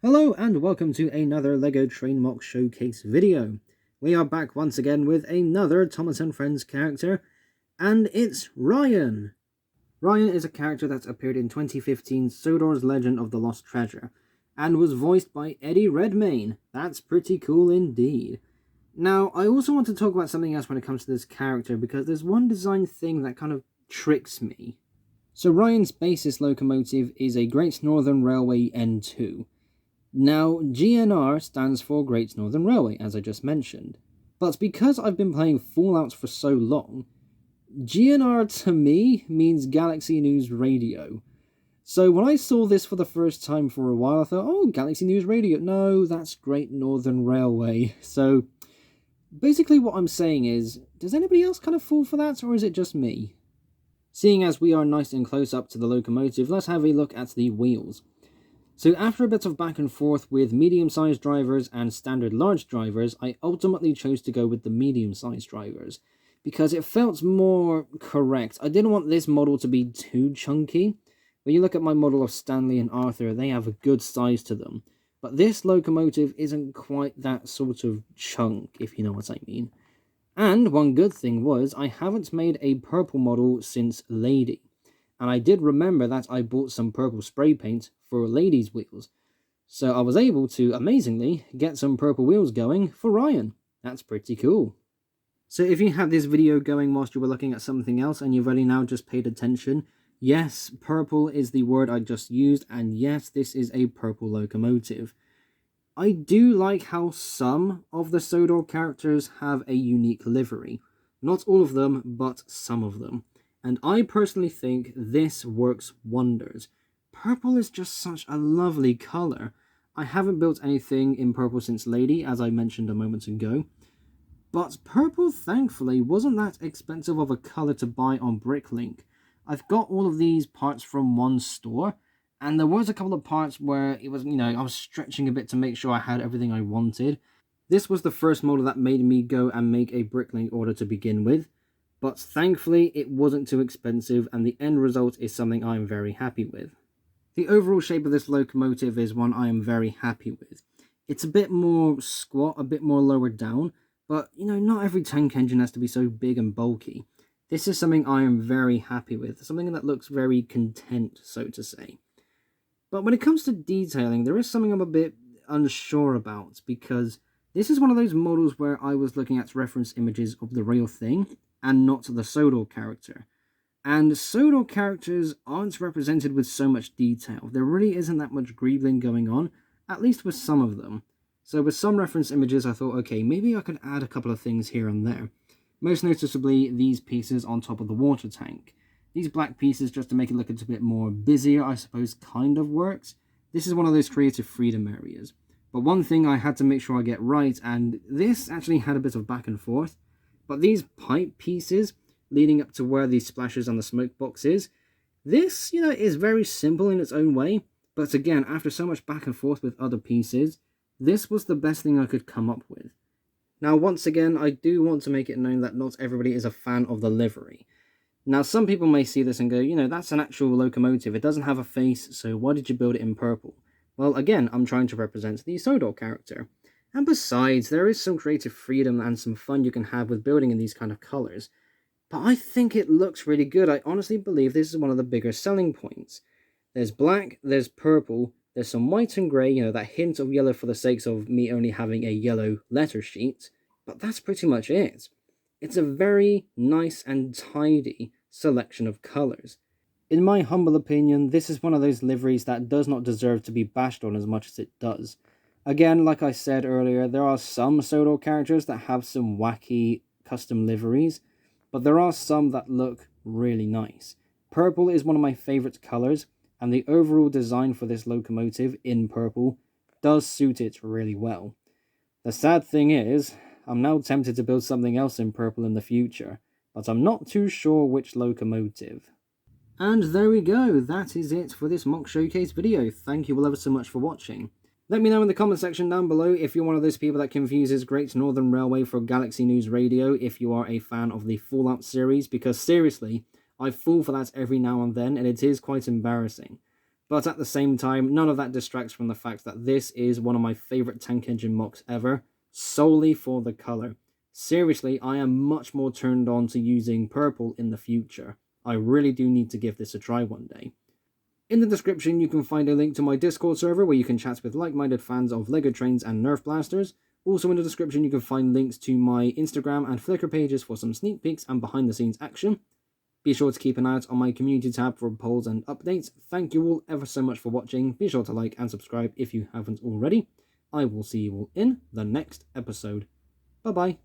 Hello and welcome to another LEGO Train MOC Showcase video. We are back once again with another Thomas & Friends character, and it's Ryan. Ryan is a character that's appeared in 2015's Sodor's Legend of the Lost Treasure, and was voiced by Eddie Redmayne. That's pretty cool indeed. Now, I also want to talk about something else when it comes to this character, because there's one design thing that kind of tricks me. So Ryan's basis locomotive is a Great Northern Railway N2. Now, GNR stands for Great Northern Railway, as I just mentioned. But because I've been playing Fallout for so long, GNR to me means Galaxy News Radio. So when I saw this for the first time for a while, I thought, oh, Galaxy News Radio. No, that's Great Northern Railway. So basically what I'm saying is, does anybody else kind of fall for that, or is it just me? Seeing as we are nice and close up to the locomotive, let's have a look at the wheels. So after a bit of back and forth with medium-sized drivers and standard large drivers, I ultimately chose to go with the medium-sized drivers, because it felt more correct. I didn't want this model to be too chunky. When you look at my model of Stanley and Arthur, they have a good size to them. But this locomotive isn't quite that sort of chunk, if you know what I mean. And one good thing was, I haven't made a purple model since Lady. And I did remember that I bought some purple spray paint for Lady's wheels. So I was able to, amazingly, get some purple wheels going for Ryan. That's pretty cool. So if you had this video going whilst you were looking at something else and you've only now just paid attention, yes, purple is the word I just used, and yes, this is a purple locomotive. I do like how some of the Sodor characters have a unique livery. Not all of them, but some of them. And I personally think this works wonders. Purple is just such a lovely colour. I haven't built anything in purple since Lady, as I mentioned a moment ago. But purple, thankfully, wasn't that expensive of a colour to buy on Bricklink. I've got all of these parts from one store, and there was a couple of parts where it was, I was stretching a bit to make sure I had everything I wanted. This was the first model that made me go and make a Bricklink order to begin with. But thankfully, it wasn't too expensive, and the end result is something I am very happy with. The overall shape of this locomotive is one I am very happy with. It's a bit more squat, a bit more lower down, but, not every tank engine has to be so big and bulky. This is something I am very happy with, something that looks very content, so to say. But when it comes to detailing, there is something I'm a bit unsure about, because this is one of those models where I was looking at reference images of the real thing, and not the Sodor character. And Sodor characters aren't represented with so much detail. There really isn't that much greebling going on, at least with some of them. So with some reference images, I thought, okay, maybe I could add a couple of things here and there. Most noticeably, these pieces on top of the water tank. These black pieces, just to make it look a bit more busier, I suppose, kind of works. This is one of those creative freedom areas. But one thing I had to make sure I get right, and this actually had a bit of back and forth, but these pipe pieces leading up to where the splashes on the smoke box is, this, is very simple in its own way. But again, after so much back and forth with other pieces, this was the best thing I could come up with. Now, once again, I do want to make it known that not everybody is a fan of the livery. Now, some people may see this and go, that's an actual locomotive. It doesn't have a face, so why did you build it in purple? Well, again, I'm trying to represent the Sodor character. And besides, there is some creative freedom and some fun you can have with building in these kind of colours. But I think it looks really good. I honestly believe this is one of the bigger selling points. There's black, there's purple, there's some white and grey, that hint of yellow for the sakes of me only having a yellow letter sheet. But that's pretty much it. It's a very nice and tidy selection of colours. In my humble opinion, this is one of those liveries that does not deserve to be bashed on as much as it does. Again, like I said earlier, there are some Sodor characters that have some wacky custom liveries, but there are some that look really nice. Purple is one of my favourite colours, and the overall design for this locomotive in purple does suit it really well. The sad thing is, I'm now tempted to build something else in purple in the future, but I'm not too sure which locomotive. And there we go, that is it for this MOC Showcase video. Thank you all ever so much for watching. Let me know in the comment section down below if you're one of those people that confuses Great Northern Railway for Galaxy News Radio, if you are a fan of the Fallout series, because seriously, I fall for that every now and then, and it is quite embarrassing. But at the same time, none of that distracts from the fact that this is one of my favorite tank engine MOCs ever, solely for the color. Seriously, I am much more turned on to using purple in the future. I really do need to give this a try one day. In the description, you can find a link to my Discord server where you can chat with like-minded fans of LEGO trains and Nerf blasters. Also in the description, you can find links to my Instagram and Flickr pages for some sneak peeks and behind-the-scenes action. Be sure to keep an eye out on my community tab for polls and updates. Thank you all ever so much for watching. Be sure to like and subscribe if you haven't already. I will see you all in the next episode. Bye-bye.